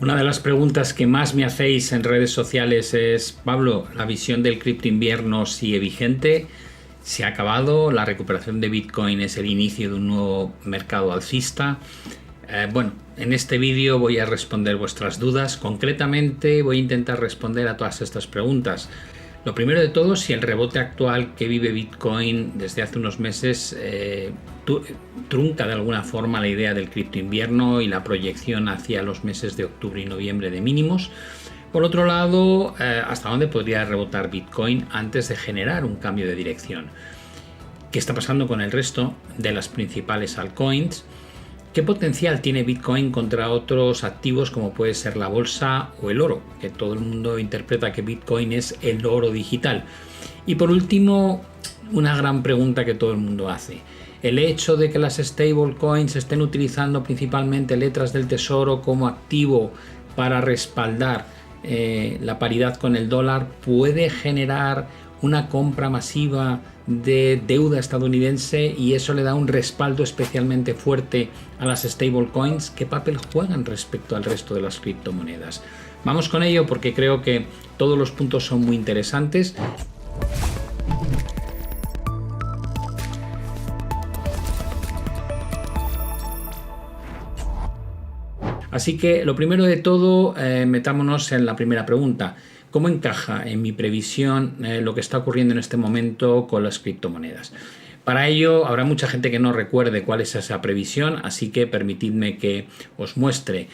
Una de las preguntas que más me hacéis en redes sociales es: Pablo, ¿la visión del cripto invierno sigue vigente? ¿Se ha acabado? ¿La recuperación de Bitcoin es el inicio de un nuevo mercado alcista? Bueno, en este vídeo voy a responder vuestras dudas. Concretamente voy a intentar responder a todas estas preguntas. Lo primero de todo, si el rebote actual que vive Bitcoin desde hace unos meses trunca de alguna forma la idea del cripto invierno y la proyección hacia los meses de octubre y noviembre de mínimos. Por otro lado, ¿hasta dónde podría rebotar Bitcoin antes de generar un cambio de dirección? ¿Qué está pasando con el resto de las principales altcoins? ¿Qué potencial tiene Bitcoin contra otros activos como puede ser la bolsa o el oro? Que todo el mundo interpreta que Bitcoin es el oro digital. Y por último, una gran pregunta que todo el mundo hace: el hecho de que las stablecoins estén utilizando principalmente letras del tesoro como activo para respaldar la paridad con el dólar, ¿puede generar una compra masiva de deuda estadounidense y eso le da un respaldo especialmente fuerte a las stablecoins? ¿Qué papel juegan respecto al resto de las criptomonedas? Vamos con ello porque creo que todos los puntos son muy interesantes. Así que lo primero de todo, metámonos en la primera pregunta. ¿Cómo encaja en mi previsión lo que está ocurriendo en este momento con las criptomonedas? Para ello habrá mucha gente que no recuerde cuál es esa previsión, así que permitidme que os muestre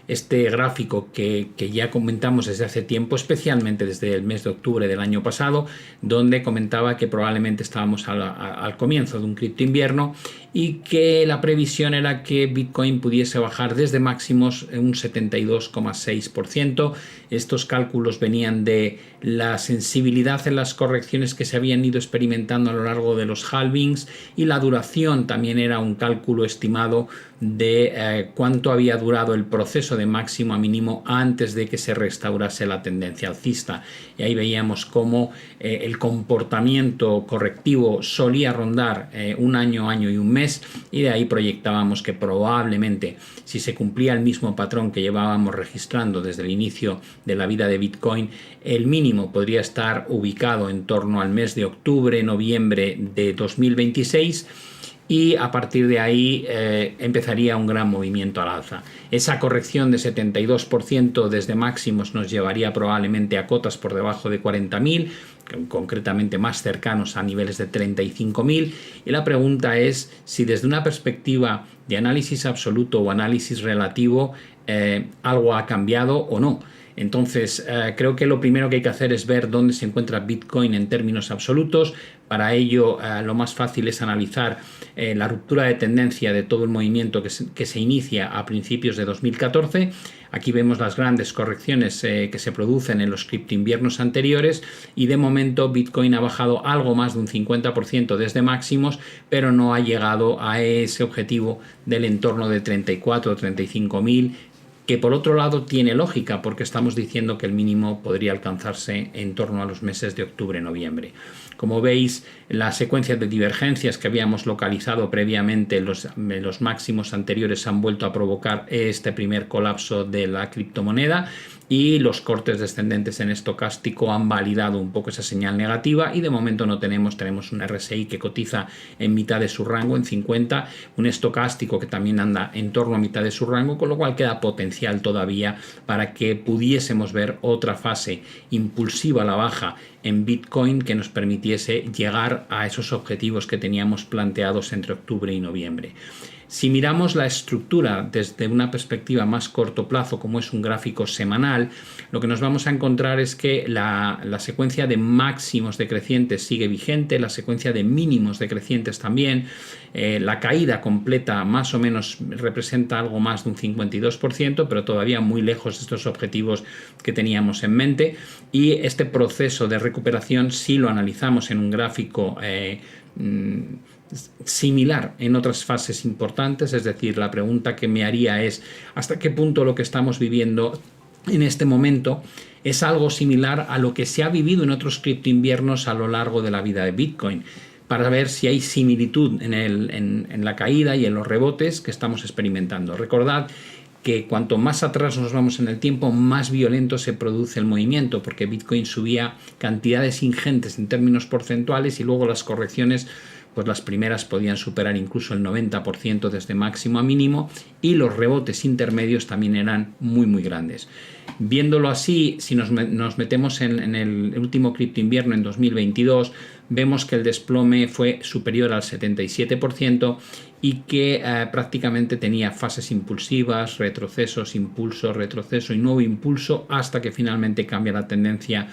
este gráfico que ya comentamos desde hace tiempo, especialmente desde el mes de octubre del año pasado, donde comentaba que probablemente estábamos al comienzo de un cripto invierno y que la previsión era que Bitcoin pudiese bajar desde máximos un 72,6%. Estos cálculos venían de la sensibilidad en las correcciones que se habían ido experimentando a lo largo de los halvings, y la duración también era un cálculo estimado de cuánto había durado el proceso de máximo a mínimo antes de que se restaurase la tendencia alcista. Y ahí veíamos cómo el comportamiento correctivo solía rondar un año, año y un mes, y de ahí proyectábamos que probablemente, si se cumplía el mismo patrón que llevábamos registrando desde el inicio de la vida de Bitcoin, el mínimo podría estar ubicado en torno al mes de octubre, noviembre de 2026, y a partir de ahí empezaría un gran movimiento al alza. Esa corrección de 72% desde máximos nos llevaría probablemente a cotas por debajo de 40.000, concretamente más cercanos a niveles de 35.000, y la pregunta es si desde una perspectiva de análisis absoluto o análisis relativo algo ha cambiado o no. Entonces, creo que lo primero que hay que hacer es ver dónde se encuentra Bitcoin en términos absolutos. Para ello, lo más fácil es analizar la ruptura de tendencia de todo el movimiento que se inicia a principios de 2014. Aquí vemos las grandes correcciones que se producen en los cripto inviernos anteriores, y de momento Bitcoin ha bajado algo más de un 50% desde máximos, pero no ha llegado a ese objetivo del entorno de 34 o 35.000, que por otro lado tiene lógica porque estamos diciendo que el mínimo podría alcanzarse en torno a los meses de octubre-noviembre. Como veis, la secuencia de divergencias que habíamos localizado previamente en los máximos anteriores han vuelto a provocar este primer colapso de la criptomoneda, y los cortes descendentes en estocástico han validado un poco esa señal negativa, y de momento no tenemos un RSI que cotiza en mitad de su rango, en 50, un estocástico que también anda en torno a mitad de su rango, con lo cual queda potencial todavía para que pudiésemos ver otra fase impulsiva a la baja en Bitcoin que nos permitiese llegar a esos objetivos que teníamos planteados entre octubre y noviembre. Si miramos la estructura desde una perspectiva más corto plazo, como es un gráfico semanal, lo que nos vamos a encontrar es que la secuencia de máximos decrecientes sigue vigente, la secuencia de mínimos decrecientes también. La caída completa más o menos representa algo más de un 52%, pero todavía muy lejos de estos objetivos que teníamos en mente. Y este proceso de recuperación, si lo analizamos en un gráfico similar en otras fases importantes, es decir, la pregunta que me haría es hasta qué punto lo que estamos viviendo en este momento es algo similar a lo que se ha vivido en otros cripto inviernos a lo largo de la vida de Bitcoin, para ver si hay similitud en la caída y en los rebotes que estamos experimentando. Recordad que cuanto más atrás nos vamos en el tiempo, más violento se produce el movimiento, porque Bitcoin subía cantidades ingentes en términos porcentuales y luego las correcciones, pues las primeras podían superar incluso el 90% desde máximo a mínimo, y los rebotes intermedios también eran muy grandes. Viéndolo así, si nos metemos en el último cripto invierno en 2022, vemos que el desplome fue superior al 77% y que prácticamente tenía fases impulsivas, retrocesos, impulso, retroceso y nuevo impulso, hasta que finalmente cambia la tendencia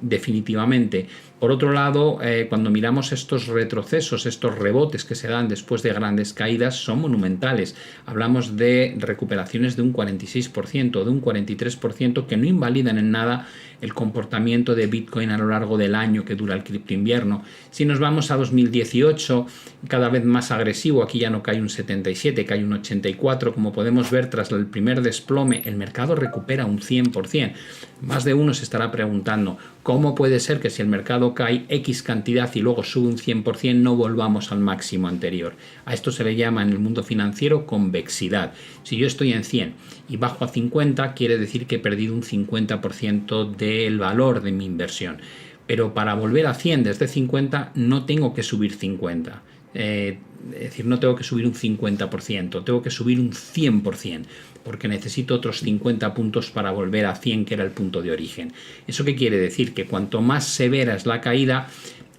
definitivamente. Por otro lado, cuando miramos estos retrocesos, estos rebotes que se dan después de grandes caídas, son monumentales. Hablamos de recuperaciones de un 46%, de un 43%, que no invalidan en nada el comportamiento de Bitcoin a lo largo del año que dura el cripto invierno. Si nos vamos a 2018, cada vez más agresivo, aquí ya no cae un 77, cae un 84, como podemos ver tras el primer desplome, el mercado recupera un 100%. Más de uno se estará preguntando, ¿cómo puede ser que si el mercado cae X cantidad y luego sube un 100% no volvamos al máximo anterior? A esto se le llama en el mundo financiero convexidad. Si yo estoy en 100 y bajo a 50, quiere decir que he perdido un 50% del valor de mi inversión. Pero para volver a 100 desde 50 no tengo que subir 50. Es decir, no tengo que subir un 50%, tengo que subir un 100%, porque necesito otros 50 puntos para volver a 100, que era el punto de origen. ¿Eso qué quiere decir? Que cuanto más severa es la caída,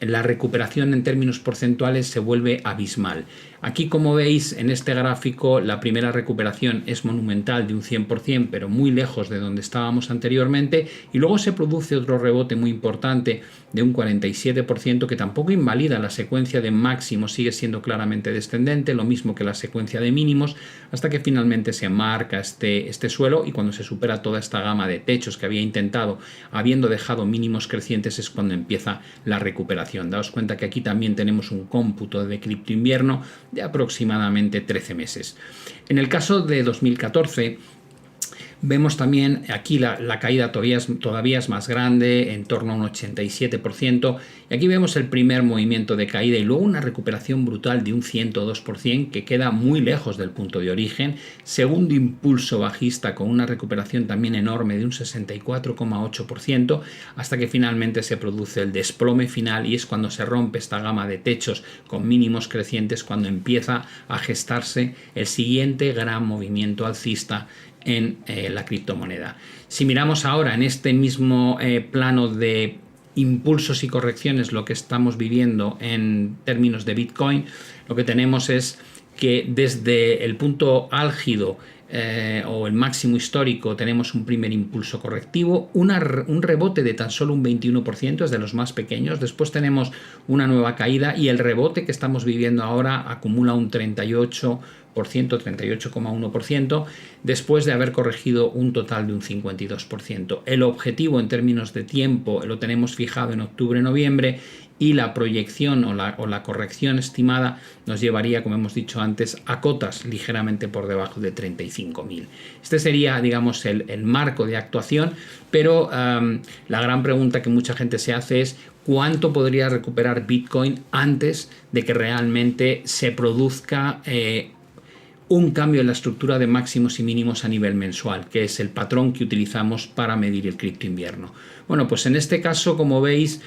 la recuperación en términos porcentuales se vuelve abismal. Aquí, como veis en este gráfico, la primera recuperación es monumental de un 100%, pero muy lejos de donde estábamos anteriormente, y luego se produce otro rebote muy importante de un 47%, que tampoco invalida la secuencia de máximos, sigue siendo claramente descendente, lo mismo que la secuencia de mínimos, hasta que finalmente se marca este suelo, y cuando se supera toda esta gama de techos que había intentado, habiendo dejado mínimos crecientes, es cuando empieza la recuperación. Daos cuenta que aquí también tenemos un cómputo de cripto invierno de aproximadamente 13 meses. En el caso de 2014, vemos también aquí la caída todavía es más grande, en torno a un 87%, y aquí vemos el primer movimiento de caída y luego una recuperación brutal de un 102%, que queda muy lejos del punto de origen. Segundo impulso bajista con una recuperación también enorme de un 64,8%, hasta que finalmente se produce el desplome final, y es cuando se rompe esta gama de techos con mínimos crecientes, cuando empieza a gestarse el siguiente gran movimiento alcista en la criptomoneda. Si miramos ahora en este mismo plano de impulsos y correcciones lo que estamos viviendo en términos de Bitcoin, lo que tenemos es que desde el punto álgido o el máximo histórico tenemos un primer impulso correctivo, un rebote de tan solo un 21%, es de los más pequeños. Después tenemos una nueva caída y el rebote que estamos viviendo ahora acumula un 38,1%, después de haber corregido un total de un 52%. El objetivo en términos de tiempo lo tenemos fijado en octubre-noviembre, y la proyección o la corrección estimada nos llevaría, como hemos dicho antes, a cotas ligeramente por debajo de 35.000. Este sería, digamos, el marco de actuación, pero la gran pregunta que mucha gente se hace es ¿cuánto podría recuperar Bitcoin antes de que realmente se produzca un cambio en la estructura de máximos y mínimos a nivel mensual, que es el patrón que utilizamos para medir el cripto invierno? Bueno, pues en este caso, como veis,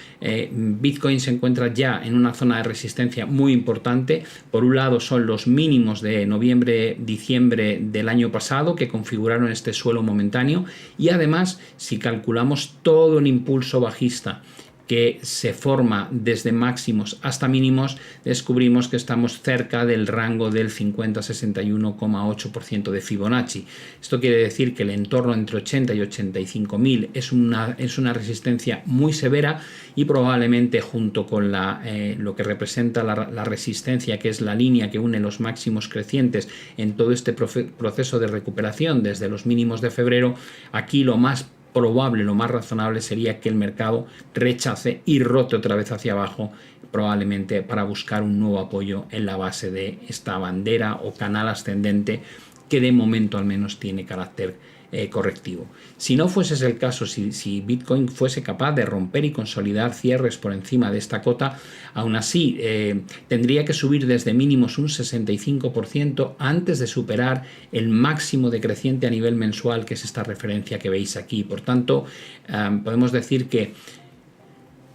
Bitcoin se encuentra ya en una zona de resistencia muy importante. Por un lado son los mínimos de noviembre-diciembre del año pasado, que configuraron este suelo momentáneo, y además, si calculamos todo el impulso bajista que se forma desde máximos hasta mínimos, descubrimos que estamos cerca del rango del 50-61,8% de Fibonacci. Esto quiere decir que el entorno entre 80 y 85.000 es una resistencia muy severa, y probablemente junto con lo que representa la resistencia, que es la línea que une los máximos crecientes en todo este proceso de recuperación desde los mínimos de febrero, aquí lo más probable, lo más razonable sería que el mercado rechace y rote otra vez hacia abajo, probablemente para buscar un nuevo apoyo en la base de esta bandera o canal ascendente que de momento al menos tiene carácter correctivo. Si no fuese ese el caso, si Bitcoin fuese capaz de romper y consolidar cierres por encima de esta cota, aún así tendría que subir desde mínimos un 65% antes de superar el máximo decreciente a nivel mensual, que es esta referencia que veis aquí. Por tanto, podemos decir que